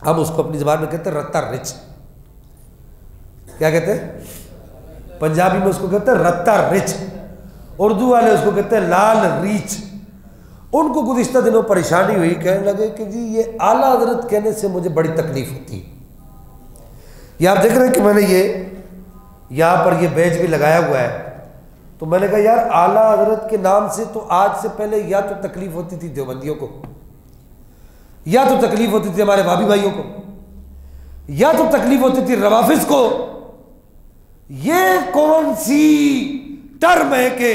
हम उसको अपनी ज़बान में कहते हैं रत्ता रिच। क्या कहते हैं? पंजाबी में उसको कहते हैं रत्ता रिच, उर्दू वाले उसको कहते हैं लाल रीच। उनको गुज़िश्ता दिनों परेशानी हुई, कहने लगे कि जी ये आला हज़रत कहने से मुझे बड़ी तकलीफ होती है। ये आप देख रहे हैं कि मैंने ये यहाँ पर ये बैज भी लगाया हुआ है, तो मैंने कहा यार आला हज़रत के नाम से तो आज से पहले या तो तकलीफ होती थी देवबंदियों को, या तो तकलीफ होती थी हमारे भाभी भाइयों को, या तो तकलीफ होती थी रवाफिज को। ये कौन सी टर्म है कि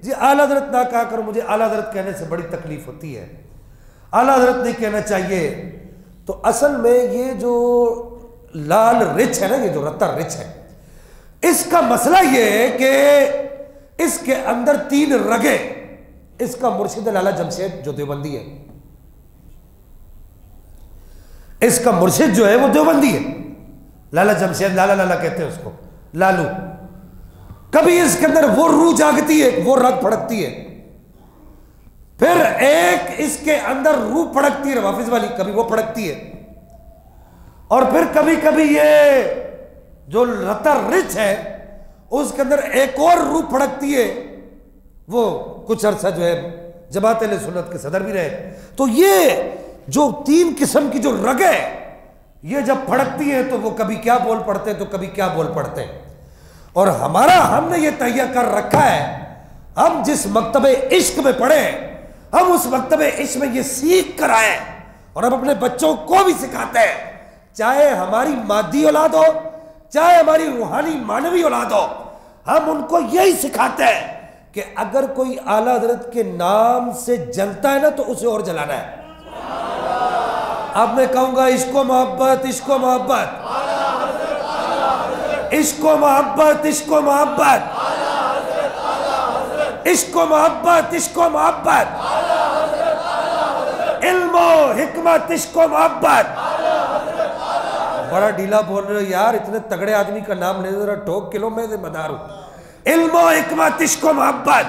जी आला हज़रत ना कहा करो, मुझे आला हज़रत कहने से बड़ी तकलीफ होती है, आला हज़रत नहीं कहना चाहिए। तो असल में ये जो लाल रिच है ना, ये जो रत्ता रिच है, इसका मसला ये है कि इसके अंदर 3 रगे। इसका मुर्शिद लाला जमशेद जो देवबंदी है, इसका मुर्शिद जो है वो देवबंदी है, लाला जमशेद, लाला लाला कहते हैं उसको, लालू। कभी इसके अंदर वो रूह जागती है, वो रग फड़कती है, फिर एक इसके अंदर रूह फड़कती है रवाफिज वाली, कभी वो फड़कती है, और फिर कभी कभी ये जो रत्ता रिच है उसके अंदर एक और रूह फड़कती है। वो कुछ अरसा जो है जमात अहले सुन्नत के सदर भी रहे। तो ये जो 3 किस्म की जो रग है, ये जब फड़कती है तो वो कभी क्या बोल पड़ते हैं तो कभी क्या बोल पड़ते हैं। और हमने ये तैयार कर रखा है, हम जिस मकतबे इश्क में पढ़े, हम उस मकतबे इश्क में ये सीख कर आए और हम अपने बच्चों को भी सिखाते हैं, चाहे हमारी मादी औलाद हो, चाहे हमारी रूहानी मानवी औलाद हो, हम उनको यही सिखाते हैं कि अगर कोई आला हज़रत के नाम से जलता है ना तो उसे और जलाना है। अब मैं कहूंगा इश्को मोहब्बत, इश्को मोहब्बत, इश्को मोहब्बत, इश्को मोहब्बत, इश्को मोहब्बत, इश्को मोहब्बत, इल्मो हिकमत, इश्को मोहब्बत। बड़ा ढीला बोल रहे हो यार, इतने तगड़े आदमी का नाम ले जरा ठोक किलो में मदार हूं। इल्मो हिकमत, इश्को मोहब्बत,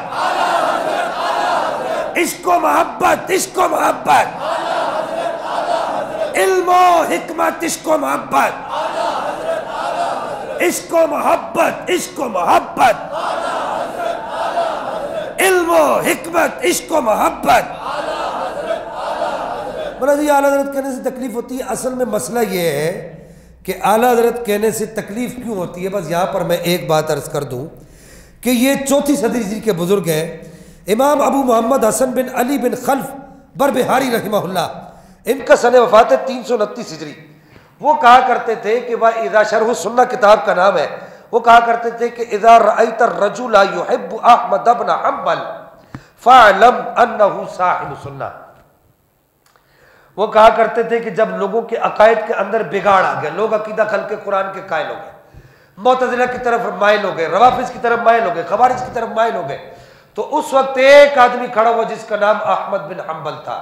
इश्को मोहब्बत, इश्को मोहब्बत, इल्मो हिकमत, इश्को मोहब्बत, इश्को मोहब्बत, इश्को मोहब्बत, इल्मो हिकमत, इश्को मोहब्बत। बोला जी आला हज़रत कहने से तकलीफ होती है। असल में मसला ये है कि आला हज़रत कहने से तकलीफ क्यों होती है। बस यहाँ पर मैं एक बात अर्ज कर दूँ कि ये 4वीं सदी हिजरी के बुजुर्ग हैं, इमाम अबू मोहम्मद हसन बिन अली बिन खल्फ बरबिहारी रहमहुल्लाह। इनका सन वफ़ात है 329 हिजरी। वो कहा करते थे कि वह इज़ा शरह सुन्ना किताब का नाम है, वो कहा करते थे कि इज़ा रअयत अर्रजुला युहिब्बु अहमद इब्न हंबल फ़अलम अन्नहु साहिबु सुन्ना। वो कहा करते थे कि जब लोगों के अकायद के अंदर बिगाड़ आ गया, लोग अकीदा खल्क़े कुरान के कायल हो गए, मुअतज़िला की तरफ माइल हो गए, रवाफिज की तरफ माइल हो गए, खवारिज की तरफ माइल हो गए, तो उस वक्त एक आदमी खड़ा हुआ जिसका नाम अहमद बिन हंबल था।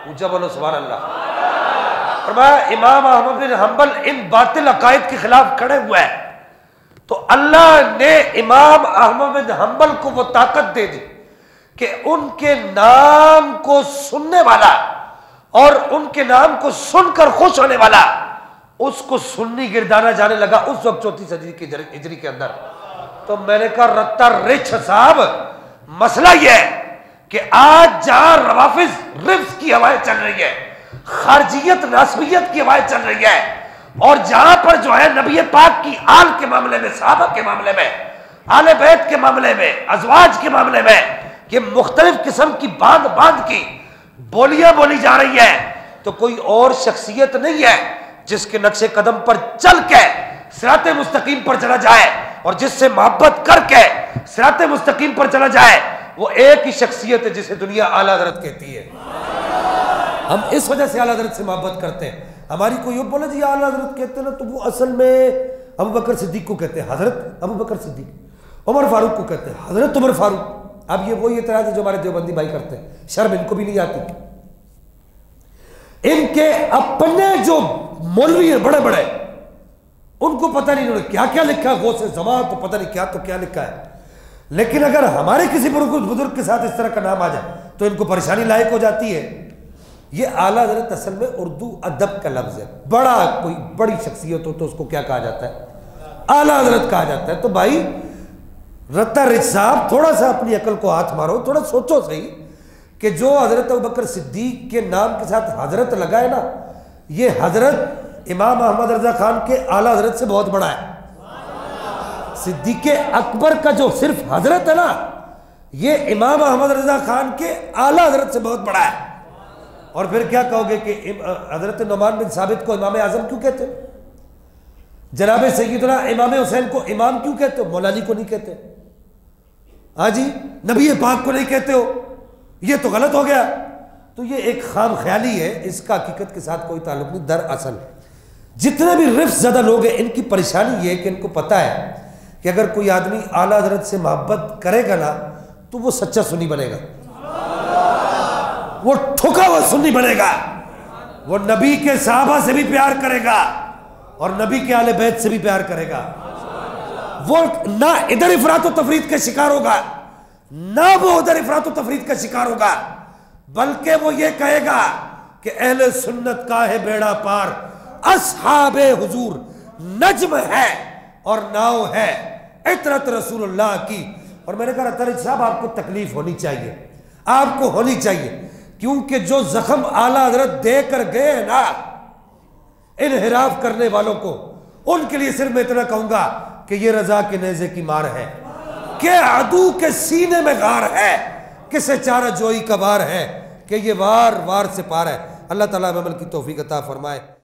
ऊंचा बोलो सुभान अल्लाह। फरमाया इमाम अहमद बिन हंबल इन बातिल अकायद के खिलाफ खड़े हुए हैं, तो अल्लाह ने इमाम अहमद बिन हंबल को वो ताकत दे दी कि उनके नाम को सुनने वाला और उनके नाम को सुनकर खुश होने वाला उसको सुन्नी गिरदाना जाने लगा उस वक्त 4वीं सदी की हिजरी के अंदर। तो मैंने कहा रत्ता रिच साहब, मसला यह है कि आज जहां रवाफिज रिफ्स की हवाएं चल रही है, खारजियत नासबियत की हवाएं चल रही है, और जहां पर जो है नबी पाक की आल के मामले में, सहाबा के मामले में, आले बैत के मामले में, अजवाज के मामले में ये मुख्तलिफ किस्म की बांध बांध की बोलियां बोली जा रही है, तो कोई और शख्सियत नहीं है जिसके नक्शे कदम पर चल के सिराते मुस्तकीम पर चला जाए और जिससे मोहब्बत करके सिराते मुस्तकीम पर चला जाए, वो एक ही शख्सियत है जिसे दुनिया आला हज़रत कहती है। हम इस वजह से आला हज़रत से मोहब्बत करते हैं। हमारी कोई बोले जी आला हज़रत कहते हैं ना, तो वो असल में अबू बकर सिद्दीक को कहते हैं हज़रत अबू बकर सिद्दीक, उमर फारूक को कहते हैं हज़रत उमर फारूक। अब ये वही इतराज़ है जो हमारे देवबंदी भाई करते हैं, शर्म इनको भी नहीं आती। इनके अपने जो मौलवी हैं बड़े बड़े, उनको पता नहीं उन्होंने क्या क्या लिखा है, गौसे ज़मान तो पता नहीं क्या तो क्या लिखा है, लेकिन अगर हमारे किसी बुजुर्ग के साथ इस तरह का नाम आ जाए तो इनको परेशानी लायक हो जाती है। ये आला हजरत असल में उर्दू अदब का लफ्ज़ है। बड़ा कोई बड़ी शख्सियत हो तो उसको क्या कहा जाता है? आला हजरत कहा जाता है। तो भाई रत्ता रिज साहब, थोड़ा सा अपनी अकल को हाथ मारो, थोड़ा सोचो सही कि जो हजरत अबू बकर सिद्दीक के नाम के साथ हजरत लगा है ना, ये हजरत इमाम अहमद रजा खान के आला हजरत से बहुत बड़ा है। सिद्दीक अकबर का जो सिर्फ हजरत है ना, ये इमाम अहमद रजा खान के आला हजरत से बहुत बड़ा है। और फिर क्या कहोगे कि हजरत नुमान बिन साबित को इमाम आजम क्यों कहते हो? जनाब सैयदना इमाम हुसैन को इमाम क्यों कहते हो? मौलानी को नहीं कहते? हाँ जी, नबी पाक को नहीं कहते हो? ये तो गलत हो गया। तो ये एक खाम ख्याली है, इसका हकीकत के साथ कोई ताल्लुक नहीं। दरअसल जितने भी रिफ्स ज़्यादा लोग हैं, इनकी परेशानी ये है कि इनको पता है कि अगर कोई आदमी आला हजरत से मोहब्बत करेगा ना, तो वो सच्चा सुन्नी बनेगा, वो ठुका हुआ सुन्नी बनेगा, वो नबी के साहबा से भी प्यार करेगा और नबी के आले बैत से भी प्यार करेगा। वो ना इधर इफरात तफरीद का शिकार होगा, ना वो उधर इफरात तफरीद का शिकार होगा, बल्कि वो ये कहेगा कि अहले सुन्नत का है बेड़ा पार, अस्हाबे हुजूर नज्म है और नाव है इतरत रसूलुल्लाह की। और मैंने कहा तरीक़ साहब, आपको तकलीफ होनी चाहिए, आपको होनी चाहिए, क्योंकि जो जख्म आला हजरत दे कर गए ना इनहिराफ करने वालों को, उनके लिए सिर्फ मैं इतना कहूंगा कि ये रजा के नेज़े की मार है, कि अदू के सीने में गार है, किसे चारा जोई का वार है, कि ये वार वार से पार है। अल्लाह ताला अमल की तौफीक अता फरमाए।